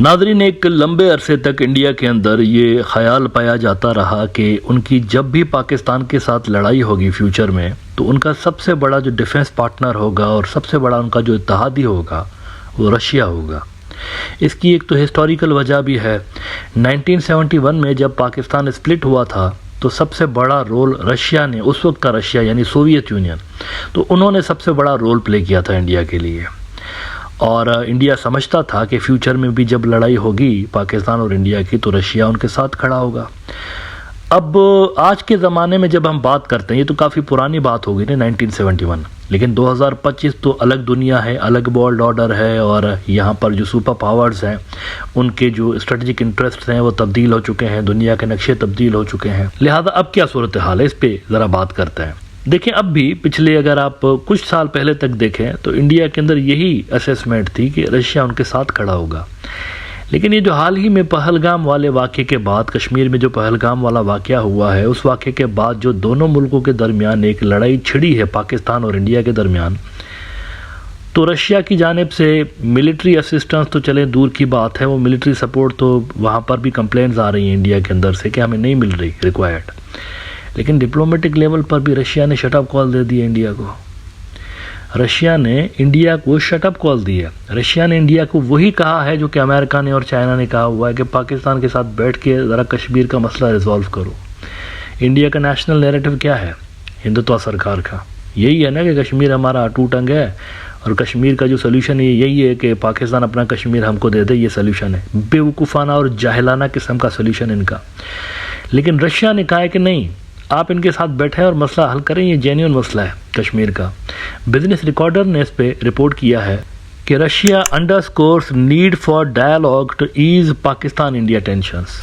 नाज़रीन, एक लंबे अरसे तक इंडिया के अंदर ये ख्याल पाया जाता रहा कि उनकी जब भी पाकिस्तान के साथ लड़ाई होगी फ्यूचर में, तो उनका सबसे बड़ा जो डिफेंस पार्टनर होगा और सबसे बड़ा उनका जो इत्तेहादी होगा वो रशिया होगा। इसकी एक तो हिस्टोरिकल वजह भी है। 1971 में जब पाकिस्तान स्प्लिट हुआ था तो सबसे बड़ा रोल रशिया ने, उस वक्त का रशिया यानी सोवियत यूनियन, तो उन्होंने सबसे बड़ा रोल प्ले किया था इंडिया के लिए। और इंडिया समझता था कि फ्यूचर में भी जब लड़ाई होगी पाकिस्तान और इंडिया की तो रशिया उनके साथ खड़ा होगा। अब आज के ज़माने में जब हम बात करते हैं, ये तो काफ़ी पुरानी बात हो गई ना 1971, लेकिन 2025 तो अलग दुनिया है, अलग वर्ल्ड ऑर्डर है और यहाँ पर जो सुपर पावर्स हैं उनके जो स्ट्रेटजिक इंटरेस्ट हैं वो तब्दील हो चुके हैं, दुनिया के नक्शे तब्दील हो चुके हैं। लिहाजा अब क्या सूरत हाल है, इस पर ज़रा बात करते हैं। देखें, अब भी पिछले अगर आप कुछ साल पहले तक देखें तो इंडिया के अंदर यही असेसमेंट थी कि रशिया उनके साथ खड़ा होगा। लेकिन ये जो हाल ही में पहलगाम वाले वाक़े के बाद, कश्मीर में जो पहलगाम वाला वाक़या हुआ है, उस वाक़े के बाद जो दोनों मुल्कों के दरमियान एक लड़ाई छिड़ी है पाकिस्तान और इंडिया के दरमियान, तो रशिया की जानिब से मिलिट्री असिस्टेंस तो चले दूर की बात है, वो मिलिट्री सपोर्ट तो वहाँ पर भी कंप्लेंट्स आ रही हैं इंडिया के अंदर से कि हमें नहीं मिल रही रिक्वायर्ड। लेकिन डिप्लोमेटिक लेवल पर भी रशिया ने शटअप कॉल दे दी इंडिया को। रशिया ने इंडिया को शटअप कॉल दी है। रशिया ने इंडिया को वही कहा है जो कि अमेरिका ने और चाइना ने कहा हुआ है कि पाकिस्तान के साथ बैठ के ज़रा कश्मीर का मसला रिजॉल्व करो। इंडिया का नेशनल नैरेटिव क्या है हिंदुत्व सरकार का? यही है ना कि कश्मीर हमारा अटूट अंग है और कश्मीर का जो सोल्यूशन है यही है कि पाकिस्तान अपना कश्मीर हमको दे दे, ये सोल्यूशन है। बेवकूफ़ाना और जाहिलाना किस्म का सोल्यूशन इनका। लेकिन रशिया ने कहा है कि नहीं, आप इनके साथ बैठे और मसला हल करें, ये जेन्युइन मसला है कश्मीर का। बिजनेस रिकॉर्डर ने इस पे रिपोर्ट किया है कि Russia underscores need for dialogue to ease Pakistan India tensions.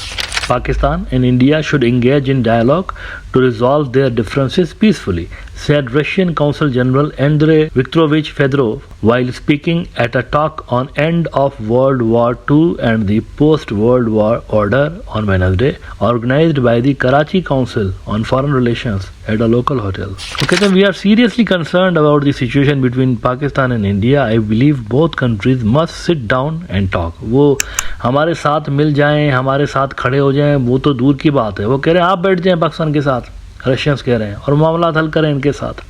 Pakistan and India should engage in dialogue to resolve their differences peacefully, said Russian Consul General Andrei Viktorovich Fedorov while speaking at a talk on end of World War II and the post-World War order on Wednesday, organized by the Karachi Council on Foreign Relations at a local hotel. Okay, then we are seriously concerned about the situation between Pakistan and India. I believe both countries must sit down and talk. वो हमारे साथ मिल जाएं, हमारे साथ खड़े हो जाएं, वो तो दूर की बात है। वो कह रहे हैं आप बैठ जाएं पाकिस्तान के साथ, रशियंस कह रहे हैं, और मामला हल करें इनके साथ।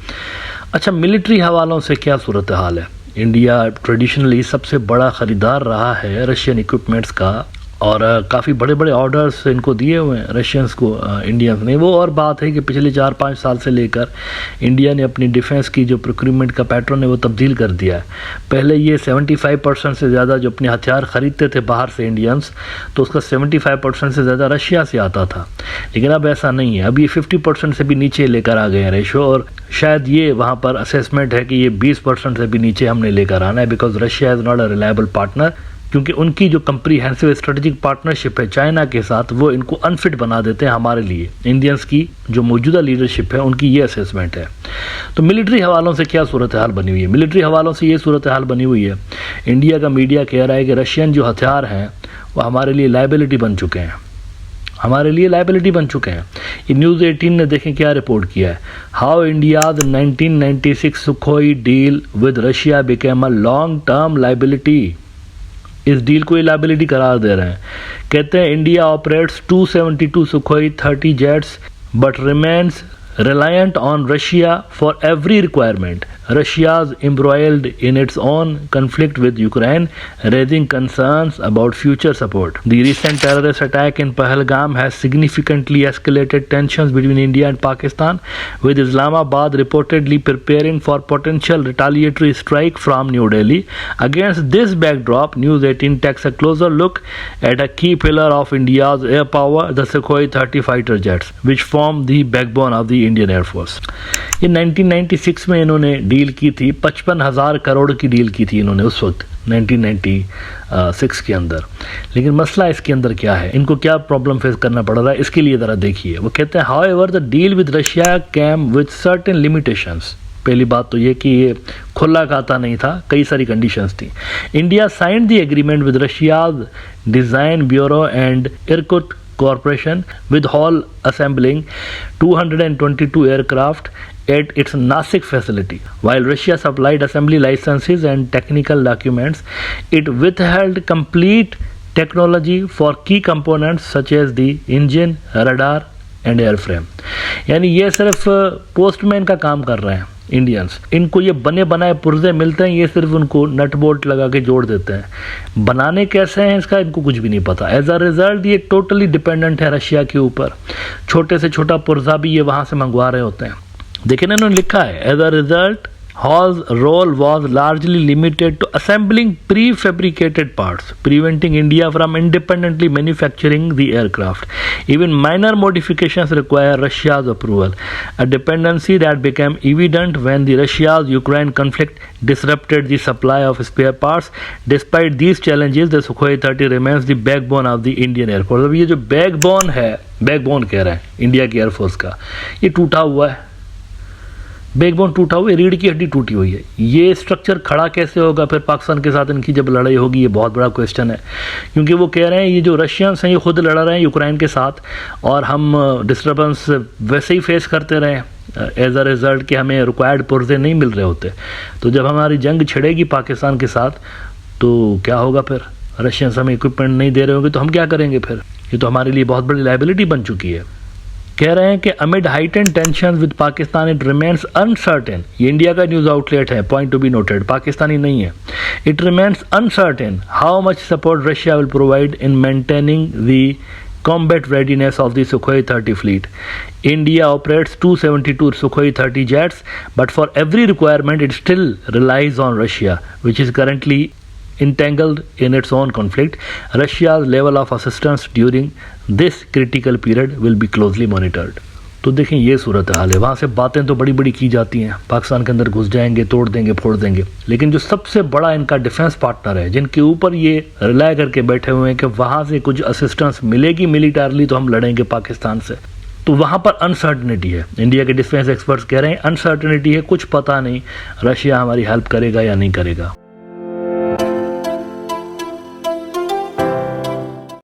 अच्छा, मिलिट्री हवालों से क्या सूरत हाल है? इंडिया ट्रेडिशनली सबसे बड़ा ख़रीदार रहा है रशियन इक्विपमेंट्स का और काफ़ी बड़े बड़े ऑर्डर्स इनको दिए हुए हैं रशियंस को इंडियंस ने। वो और बात है कि पिछले 4-5 साल से लेकर इंडिया ने अपनी डिफेंस की जो प्रोक्यूरमेंट का पैटर्न है वो तब्दील कर दिया है। पहले ये 75% से ज़्यादा जो अपने हथियार ख़रीदते थे बाहर से इंडियंस, तो उसका 75% से ज़्यादा रशिया से आता था। लेकिन अब ऐसा नहीं है, अब ये 50% से भी नीचे लेकर आ गए हैं रेशो, और शायद ये वहाँ पर असेसमेंट है कि ये 20% से भी नीचे हमने लेकर आना है, because Russia is not a reliable partner. क्योंकि उनकी जो कंप्रीहेंसिव स्ट्रेटेजिक पार्टनरशिप है चाइना के साथ, वो इनको अनफिट बना देते हैं हमारे लिए। इंडियंस की जो मौजूदा लीडरशिप है उनकी ये असेसमेंट है। तो मिलिट्री हवालों से क्या सूरत हाल बनी हुई है? मिलिट्री हवालों से ये सूरत हाल बनी हुई है, इंडिया का मीडिया कह रहा है कि रशियन जो हथियार हैं वो हमारे लिए लाइबिलिटी बन चुके हैं, हमारे लिए लाइबिलिटी बन चुके हैं। ये न्यूज़ 18 ने देखें क्या रिपोर्ट किया है। How India's 1996 Sukhoi deal with Russia became a long term liability. इस डील को ये लाइबिलिटी करार दे रहे हैं। कहते हैं India operates 272 Sukhoi 30 jets but remains reliant on Russia for every requirement. Russia's embroiled in its own conflict with Ukraine, raising concerns about future support. The recent terrorist attack in Pahalgam has significantly escalated tensions between India and Pakistan, with Islamabad reportedly preparing for potential retaliatory strike from New Delhi. Against this backdrop, News 18 takes a closer look at a key pillar of India's air power, the Sukhoi 30 fighter jets, which form the backbone of the Indian air force. ये 1996 में इन्होंने deal की थी, 55,000 करोड़ की deal की थी इन्होंने उस वक्त 1996 के अंदर। लेकिन मसला इसके अंदर क्या है, इनको क्या प्रॉब्लम फेस करना पड़ रहा है, इसके लिए ज़रा देखिए। वो कहते हैं however the deal with Russia came with certain limitations. पहली बात तो ये कि ये खुला खाता नहीं था, कई सारी कंडीशंस थी। India signed the agreement with Russia's design bureau and Irkut Corporation with Hall assembling 222 aircraft at its Nasik facility. While Russia supplied assembly licenses and technical documents, it withheld complete technology for key components such as the engine, radar and airframe. यानी ये सिर्फ postman का काम कर रहे हैं Indians. इनको ये बने बनाए पुर्जे मिलते हैं, ये सिर्फ उनको नट बोल्ट लगा के जोड़ देते हैं। बनाने कैसे हैं इसका इनको कुछ भी नहीं पता। एज अ रिजल्ट ये टोटली डिपेंडेंट है रशिया के ऊपर। छोटे से छोटा पुर्जा भी ये वहाँ से मंगवा रहे होते हैं। देखिए ना, इन्होंने लिखा है as a result Hall's role was largely limited to assembling prefabricated parts, preventing India from independently manufacturing the aircraft. Even minor modifications require Russia's approval, a dependency that became evident when the Russia-Ukraine conflict disrupted the supply of spare parts. Despite these challenges, the Sukhoi 30 remains the backbone of the Indian Air Force. अब ये जो backbone है, backbone कह रहे हैं India की air force का, ये टूटा हुआ है। बैकबोन टूटा हुआ है, रीढ़ की हड्डी टूटी हुई है। ये स्ट्रक्चर खड़ा कैसे होगा फिर पाकिस्तान के साथ इनकी जब लड़ाई होगी? ये बहुत बड़ा क्वेश्चन है, क्योंकि वो कह रहे हैं ये जो रशियंस हैं ये खुद लड़ रहे हैं यूक्रेन के साथ और हम डिस्टर्बेंस वैसे ही फेस करते रहे एज अ रिजल्ट कि हमें रिक्वायर्ड पुर्जे नहीं मिल रहे होते। तो जब हमारी जंग छिड़ेगी पाकिस्तान के साथ तो क्या होगा फिर? रशियंस हमें इक्विपमेंट नहीं दे रहे होंगे तो हम क्या करेंगे फिर? ये तो हमारे लिए बहुत बड़ी लायबिलिटी बन चुकी है। कह रहे हैं कि amid heightened tension with Pakistan it remains uncertain. ये इंडिया का न्यूज़ आउटलेट है, point to be noted, Pakistani नहीं है। It remains uncertain how much support Russia will provide in maintaining the combat readiness of the Sukhoi 30 fleet. India operates 272 Sukhoi 30 jets, but for every requirement it still relies on Russia, which is currently entangled in its own conflict. Russia's level of assistance during this critical period will be closely monitored. तो देखें ये सूरत हाल है। वहाँ से बातें तो बड़ी बड़ी की जाती हैं, पाकिस्तान के अंदर घुस जाएंगे, तोड़ देंगे, फोड़ देंगे, लेकिन जो सबसे बड़ा इनका डिफेंस पार्टनर है जिनके ऊपर ये रिलाय करके बैठे हुए हैं कि वहाँ से कुछ असिस्टेंस मिलेगी मिलिटरली तो हम लड़ेंगे पाकिस्तान से, तो वहाँ पर अनसर्टनिटी है। इंडिया के डिफेंस एक्सपर्ट्स कह रहे हैं अनसर्टनिटी है, कुछ पता नहीं रशिया हमारी हेल्प करेगा या नहीं करेगा।